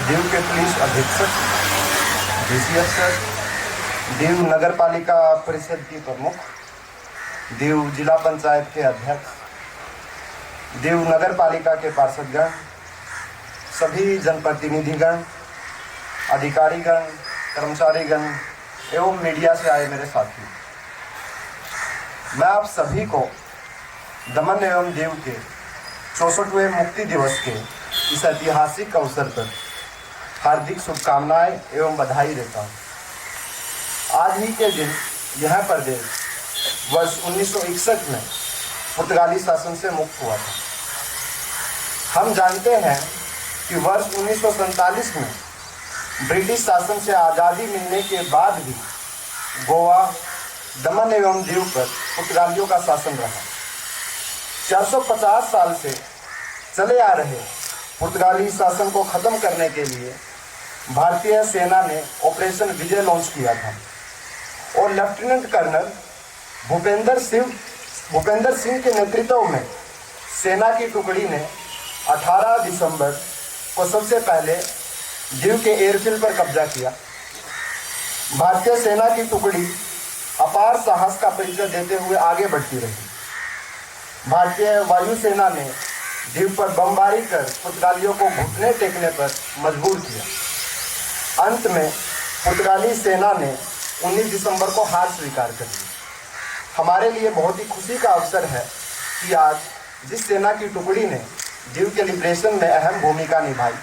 दीव के पुलिस अधीक्षक, डीसी अफसर, दीव नगर पालिका परिषद की प्रमुख, दीव जिला पंचायत के अध्यक्ष, दीव नगर पालिका के पार्षदगण, सभी जनप्रतिनिधिगण, अधिकारीगण, कर्मचारीगण एवं मीडिया से आए मेरे साथी, मैं आप सभी को दमन एवं दीव के 64वें मुक्ति दिवस के इस ऐतिहासिक अवसर पर हार्दिक शुभकामनाएं एवं बधाई देता हूँ। आज ही के दिन यह प्रदेश वर्ष 1961 में पुर्तगाली शासन से मुक्त हुआ था। हम जानते हैं कि वर्ष 1947 में ब्रिटिश शासन से आज़ादी मिलने के बाद भी गोवा, दमन एवं दीव पर पुर्तगालियों का शासन रहा। 450 साल से चले आ रहे पुर्तगाली शासन को खत्म करने के लिए भारतीय सेना ने ऑपरेशन विजय लॉन्च किया था और लेफ्टिनेंट कर्नल भूपेंद्र सिंह के नेतृत्व में सेना की टुकड़ी ने 18 दिसंबर को सबसे पहले दीव के एयरफील्ड पर कब्जा किया। भारतीय सेना की टुकड़ी अपार साहस का परिचय देते हुए आगे बढ़ती रही। भारतीय वायुसेना ने दीव पर बमबारी कर पुर्तगालियों को घुटने टेकने पर मजबूर किया। अंत में पुर्तगाली सेना ने 19 दिसंबर को हार स्वीकार कर ली। हमारे लिए बहुत ही खुशी का अवसर है कि आज जिस सेना की टुकड़ी ने दीव के लिबरेशन में अहम भूमिका निभाई,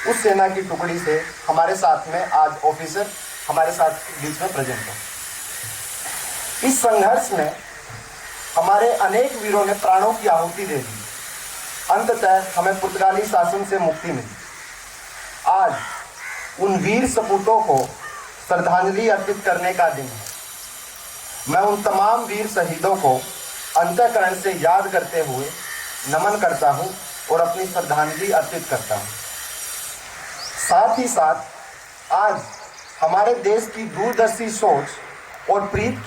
उस सेना की टुकड़ी से हमारे साथ में आज ऑफिसर हमारे साथ बीच में प्रेजेंट है। इस संघर्ष में हमारे अनेक वीरों ने प्राणों की आहुति दे दी। अंततः हमें पुर्तगाली शासन से मुक्ति मिली। आज उन वीर सपूतों को श्रद्धांजलि अर्पित करने का दिन है। मैं उन तमाम वीर शहीदों को अंतःकरण से याद करते हुए नमन करता हूं और अपनी श्रद्धांजलि अर्पित करता हूं। साथ ही साथ आज हमारे देश की दूरदर्शी सोच और प्रीत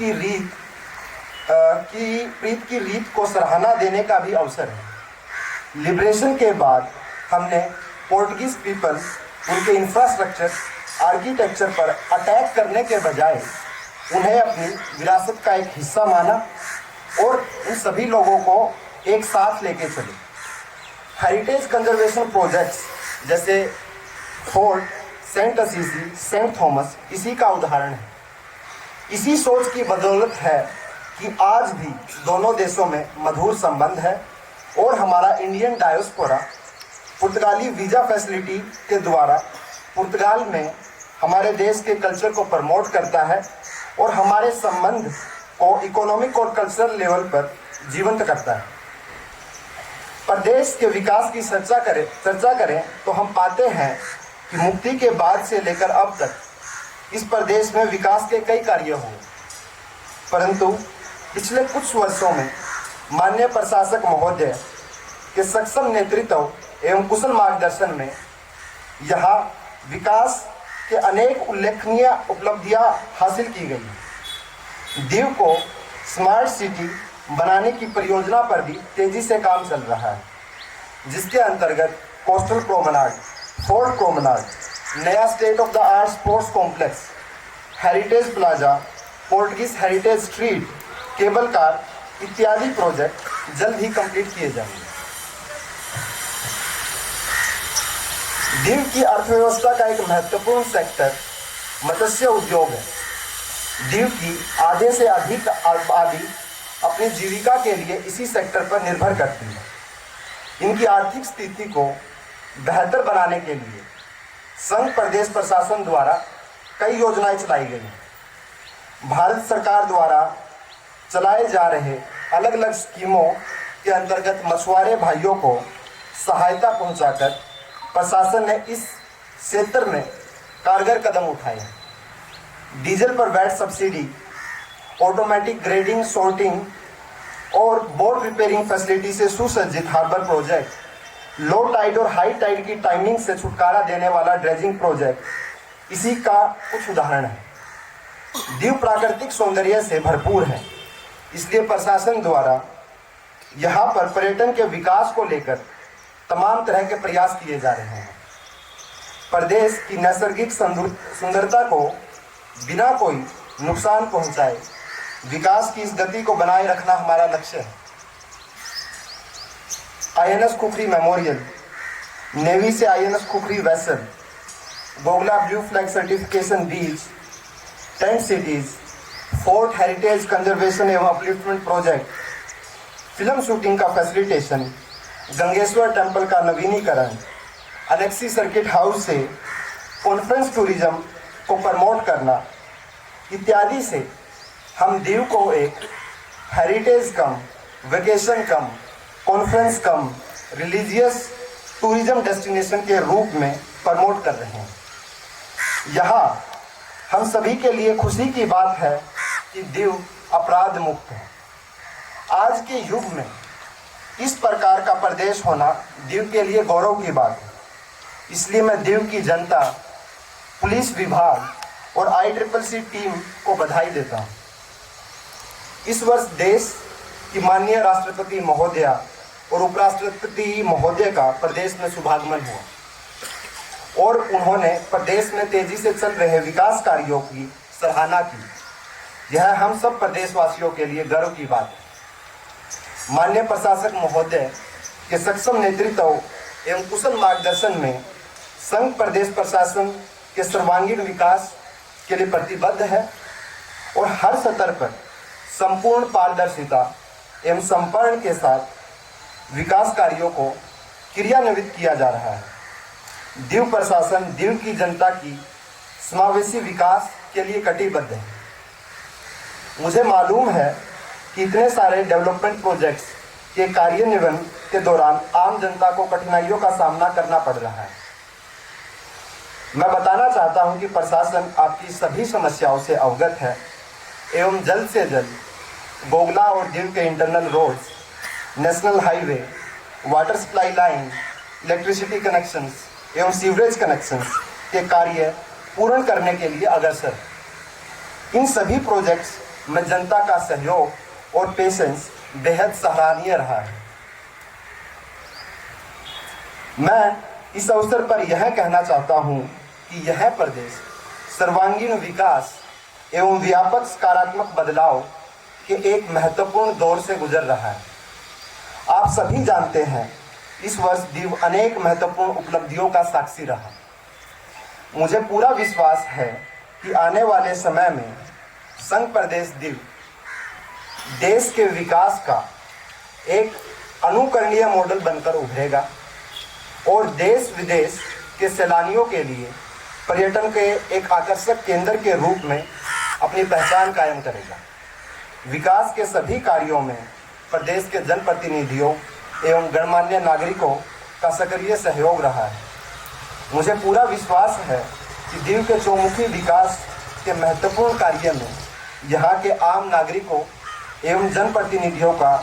की रीत को सराहना देने का भी अवसर है। लिबरेशन के बाद हमने पोर्टुगीज पीपल्स उनके इंफ्रास्ट्रक्चर, आर्किटेक्चर पर अटैक करने के बजाय उन्हें अपनी विरासत का एक हिस्सा माना और उन सभी लोगों को एक साथ लेके चले। हेरिटेज कंजर्वेशन प्रोजेक्ट्स जैसे Fort Saint Assisi, Saint Thomas इसी का उदाहरण है। इसी सोच की बदौलत है कि आज भी दोनों देशों में मधुर संबंध है और हमारा इंडियन डायस्पोरा पुर्तगाली वीज़ा फैसिलिटी के द्वारा पुर्तगाल में हमारे देश के कल्चर को प्रमोट करता है और हमारे संबंध को इकोनॉमिक और कल्चरल लेवल पर जीवंत करता है। प्रदेश के विकास की चर्चा करें तो हम पाते हैं कि मुक्ति के बाद से लेकर अब तक इस प्रदेश में विकास के कई कार्य हुए, परंतु पिछले कुछ वर्षों में माननीय प्रशासक महोदय के सक्षम नेतृत्व एवं कुशल मार्गदर्शन में यहाँ विकास के अनेक उल्लेखनीय उपलब्धियां हासिल की गई। दीव को स्मार्ट सिटी बनाने की परियोजना पर भी तेजी से काम चल रहा है, जिसके अंतर्गत कोस्टल प्रोमेनाड, फोर्ट प्रोमेनाड, नया state of the art sports complex, heritage plaza, Portuguese heritage street, cable car इत्यादि प्रोजेक्ट जल्द ही कंप्लीट किए जाएंगे। दीव की अर्थव्यवस्था का एक महत्वपूर्ण सेक्टर मत्स्य उद्योग है। दीव की आधे से अधिक आबादी अपनी जीविका के लिए इसी सेक्टर पर निर्भर करती है। इनकी आर्थिक स्थिति को बेहतर बनाने के लिए संघ प्रदेश प्रशासन द्वारा कई योजनाएं चलाई गई हैं। भारत सरकार द्वारा चलाए जा रहे अलग अलग स्कीमों के अंतर्गत मछुआरे भाइयों को सहायता पहुंचाकर प्रशासन ने इस क्षेत्र में कारगर कदम उठाए हैं। डीजल पर VAT subsidy, automatic grading, sorting और बोट रिपेयरिंग फैसिलिटी से सुसज्जित हार्बर प्रोजेक्ट, लो टाइड और हाई टाइड की टाइमिंग से छुटकारा देने वाला ड्रेजिंग प्रोजेक्ट इसी का कुछ उदाहरण है। दीव प्राकृतिक सौंदर्य से भरपूर है, इसलिए प्रशासन द्वारा यहाँ पर पर्यटन के विकास को लेकर तमाम तरह के प्रयास किए जा रहे हैं। प्रदेश की नैसर्गिक सुंदरता को बिना कोई नुकसान पहुंचाए विकास की इस गति को बनाए रखना हमारा लक्ष्य है। आईएनएस खुखरी मेमोरियल, नेवी से INS Khukri vessel, Ghoghla blue flag certification beach, tent cities, fort heritage conservation एवं अपलिफ्टमेंट प्रोजेक्ट, फिल्म शूटिंग का फैसिलिटेशन, गंगेश्वर टेम्पल का नवीनीकरण, अलेक्सी सर्किट हाउस से कॉन्फ्रेंस टूरिज्म को प्रमोट करना इत्यादि से हम दीव को एक heritage cum, vacation cum, conference cum, religious tourism destination के रूप में प्रमोट कर रहे हैं। यहाँ हम सभी के लिए खुशी की बात है कि दीव अपराध मुक्त है। आज के युग में इस प्रकार का प्रदेश होना दीव के लिए गौरव की बात है। इसलिए मैं दीव की जनता, पुलिस विभाग और ICCC टीम को बधाई देता हूँ। इस वर्ष देश की माननीय राष्ट्रपति महोदया और उपराष्ट्रपति महोदय का प्रदेश में शुभागमन हुआ और उन्होंने प्रदेश में तेजी से चल रहे विकास कार्यों की सराहना की। यह हम सब प्रदेशवासियों के लिए गर्व की बात है। माननीय प्रशासक महोदय के सक्षम नेतृत्व एवं कुशल मार्गदर्शन में संघ प्रदेश प्रशासन के सर्वांगीण विकास के लिए प्रतिबद्ध है और हर स्तर पर संपूर्ण पारदर्शिता एवं समर्पण के साथ विकास कार्यों को क्रियान्वित किया जा रहा है। दीव प्रशासन दीव की जनता की समावेशी विकास के लिए कटिबद्ध है। मुझे मालूम है कि इतने सारे डेवलपमेंट प्रोजेक्ट्स के कार्यान्वयन के दौरान आम जनता को कठिनाइयों का सामना करना पड़ रहा है। मैं बताना चाहता हूं कि प्रशासन आपकी सभी समस्याओं से अवगत है एवं जल्द से जल्द गोगला और दीव के internal roads, national highway, water supply line, electricity connections एवं सीवरेज कनेक्शंस के कार्य पूर्ण करने के लिए अग्रसर है। इन सभी प्रोजेक्ट्स में जनता का सहयोग और पेशेंस बेहद सराहनीय रहा है। मैं इस अवसर पर यह कहना चाहता हूं कि यह प्रदेश सर्वांगीण विकास एवं व्यापक सकारात्मक बदलाव के एक महत्वपूर्ण दौर से गुजर रहा है। आप सभी जानते हैं इस वर्ष दीव अनेक महत्वपूर्ण उपलब्धियों का साक्षी रहा। मुझे पूरा विश्वास है कि आने वाले समय में संघ प्रदेश दीव देश के विकास का एक अनुकरणीय मॉडल बनकर उभरेगा और देश विदेश के सैलानियों के लिए पर्यटन के एक आकर्षक केंद्र के रूप में अपनी पहचान कायम करेगा। विकास के सभी कार्यों में प्रदेश के जनप्रतिनिधियों एवं गणमान्य नागरिकों का सक्रिय सहयोग रहा है। मुझे पूरा विश्वास है कि दीव के चौमुखी विकास के महत्वपूर्ण कार्य में यहाँ के आम नागरिकों एवं जनप्रतिनिधियों का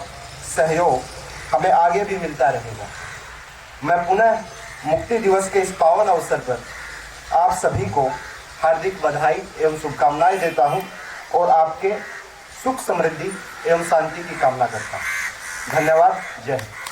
सहयोग हमें आगे भी मिलता रहेगा। मैं पुनः मुक्ति दिवस के इस पावन अवसर पर आप सभी को हार्दिक बधाई एवं शुभकामनाएं देता हूं और आपके सुख समृद्धि एवं शांति की कामना करता हूं। धन्यवाद। जय हिंद।